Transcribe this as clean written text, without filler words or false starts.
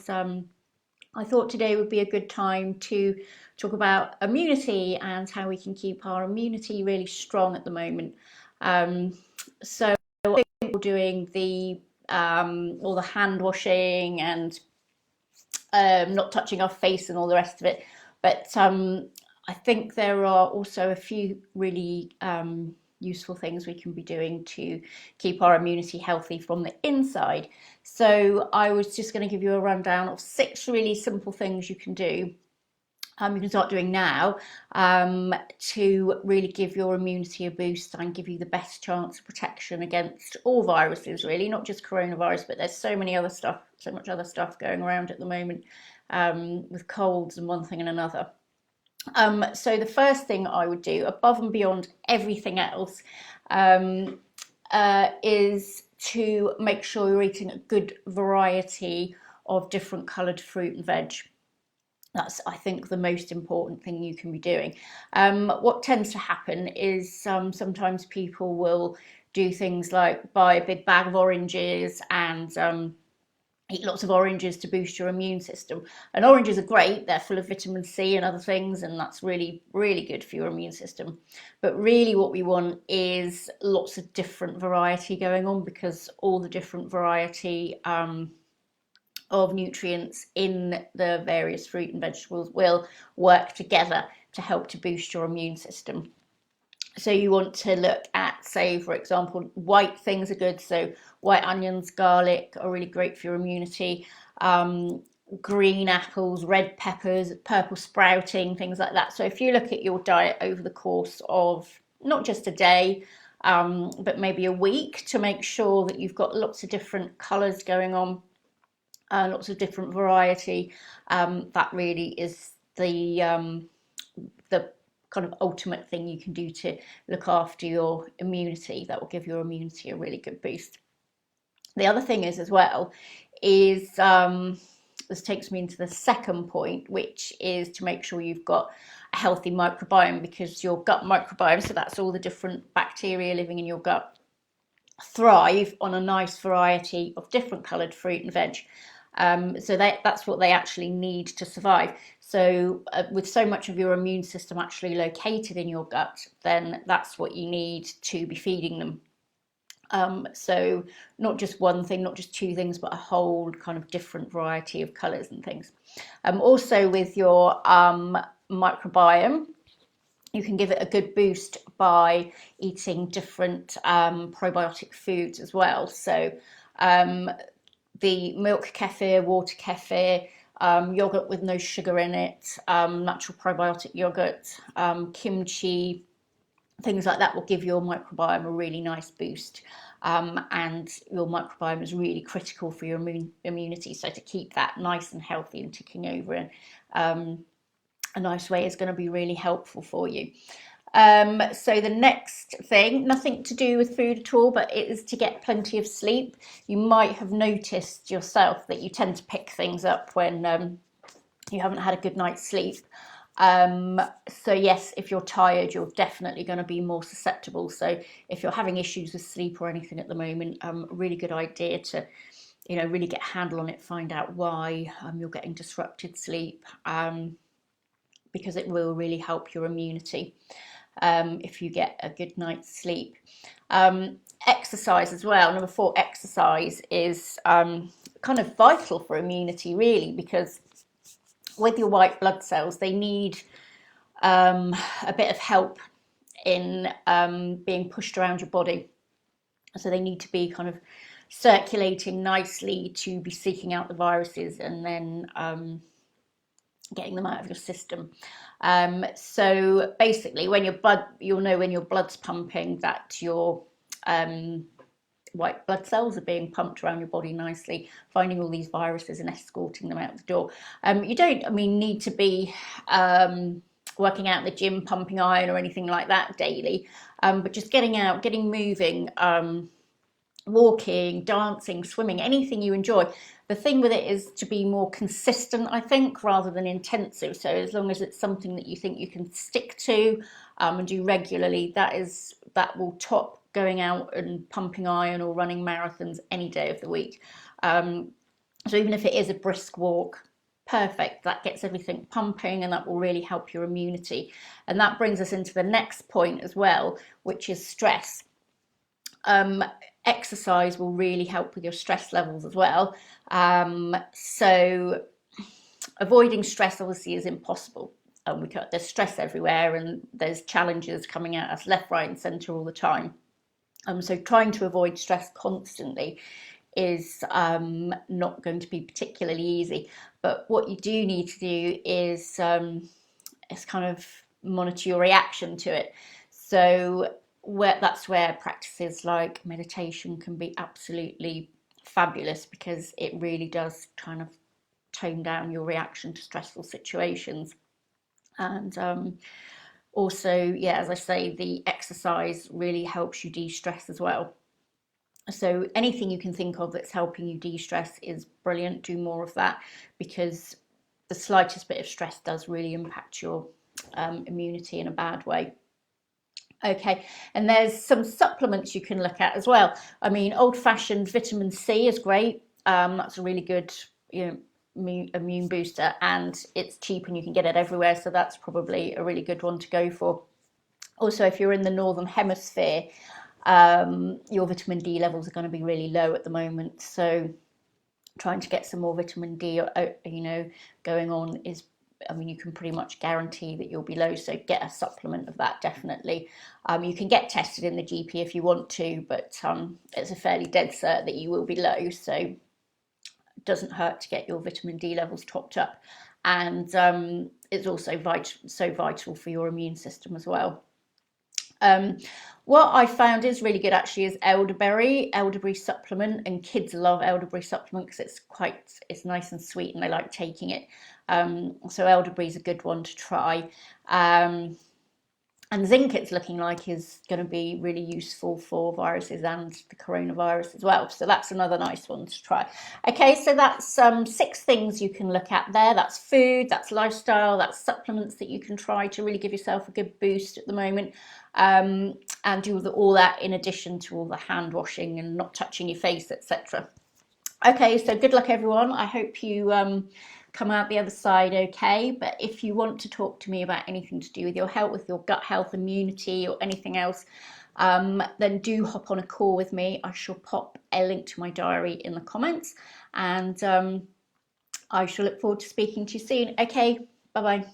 because I thought today would be a good time to talk about immunity and how we can keep our immunity really strong at the moment. So I think we're doing the all the hand washing and not touching our face and all the rest of it. But I think there are also a few really useful things we can be doing to keep our immunity healthy from the inside. So I was just going to give you a rundown of 6 really simple things you can do. You can start doing now to really give your immunity a boost and give you the best chance of protection against all viruses, really, not just coronavirus, but there's so much other stuff going around at the moment with colds and one thing and another. So the first thing I would do, above and beyond everything else, is to make sure you're eating a good variety of different coloured fruit and veg. That's, I think, the most important thing you can be doing. What tends to happen is sometimes people will do things like buy a big bag of oranges and eat lots of oranges to boost your immune system. And oranges are great, they're full of vitamin C and other things, and that's really, really good for your immune system. But really what we want is lots of different variety going on, because all the different variety of nutrients in the various fruit and vegetables will work together to help to boost your immune system. So you want to look at, say, for example, white things are good. So white onions, garlic are really great for your immunity. Green apples, red peppers, purple sprouting, things like that. So if you look at your diet over the course of not just a day, but maybe a week, to make sure that you've got lots of different colours going on, lots of different variety, that really is the kind of ultimate thing you can do to look after your immunity. That will give your immunity a really good boost. The other thing is as well is this takes me into the second point, which is to make sure you've got a healthy microbiome, because your gut microbiome, so that's all the different bacteria living in your gut, thrive on a nice variety of different coloured fruit and veg. So that's what they actually need to survive. So with so much of your immune system actually located in your gut, then that's what you need to be feeding them. So not just one thing, not just 2 things, but a whole kind of different variety of colours and things. Also with your microbiome, you can give it a good boost by eating different probiotic foods as well. So the milk kefir, water kefir, yogurt with no sugar in it, natural probiotic yogurt, kimchi, things like that will give your microbiome a really nice boost. And your microbiome is really critical for your immunity. So to keep that nice and healthy and ticking over in a nice way is going to be really helpful for you. So the next thing, nothing to do with food at all, but it is to get plenty of sleep. You might have noticed yourself that you tend to pick things up when you haven't had a good night's sleep. So yes, if you're tired, you're definitely going to be more susceptible. So if you're having issues with sleep or anything at the moment, really good idea to, really get a handle on it, find out why you're getting disrupted sleep, because it will really help your immunity if you get a good night's sleep. Exercise as well. Number 4, exercise is kind of vital for immunity, really, because with your white blood cells, they need a bit of help in being pushed around your body. So they need to be kind of circulating nicely to be seeking out the viruses and then getting them out of your system. So basically, when you'll know when your blood's pumping that your white blood cells are being pumped around your body nicely, finding all these viruses and escorting them out the door. You don't, need to be working out in the gym, pumping iron or anything like that daily, but just getting out, getting moving, walking, dancing, swimming, anything you enjoy. The thing with it is to be more consistent, I think, rather than intensive. So as long as it's something that you think you can stick to and do regularly, that will top going out and pumping iron or running marathons any day of the week. So even if it is a brisk walk, perfect, that gets everything pumping and that will really help your immunity. And that brings us into the next point as well, which is stress. Exercise will really help with your stress levels as well. So avoiding stress obviously is impossible. There's stress everywhere and there's challenges coming at us left, right, and centre all the time. So trying to avoid stress constantly is not going to be particularly easy. But what you do need to do is kind of monitor your reaction to it. So that's where practices like meditation can be absolutely fabulous, because it really does kind of tone down your reaction to stressful situations. And also, yeah, as I say, the exercise really helps you de-stress as well. So anything you can think of that's helping you de-stress is brilliant. Do more of that, because the slightest bit of stress does really impact your immunity in a bad way. Okay, and there's some supplements you can look at as well. I mean, old-fashioned vitamin C is great. That's a really good, immune booster, and it's cheap and you can get it everywhere, so that's probably a really good one to go for. Also, if you're in the northern hemisphere, your vitamin D levels are going to be really low at the moment, so trying to get some more vitamin D, going on is, I mean, you can pretty much guarantee that you'll be low, so get a supplement of that, definitely. You can get tested in the GP if you want to, but it's a fairly dead cert that you will be low, so it doesn't hurt to get your vitamin D levels topped up. And it's also so vital for your immune system as well. What I found is really good actually is elderberry supplement, and kids love elderberry supplement because it's nice and sweet and they like taking it. So elderberry is a good one to try. And zinc, it's looking like, is going to be really useful for viruses and the coronavirus as well. So that's another nice one to try. Okay, so that's 6 things you can look at there. That's food, that's lifestyle, that's supplements that you can try to really give yourself a good boost at the moment. And do all that in addition to all the hand washing and not touching your face, etc. Okay, so good luck everyone. I hope you come out the other side okay. But if you want to talk to me about anything to do with your health, with your gut health, immunity, or anything else, then do hop on a call with me. I shall pop a link to my diary in the comments, and I shall look forward to speaking to you soon. Okay, bye bye.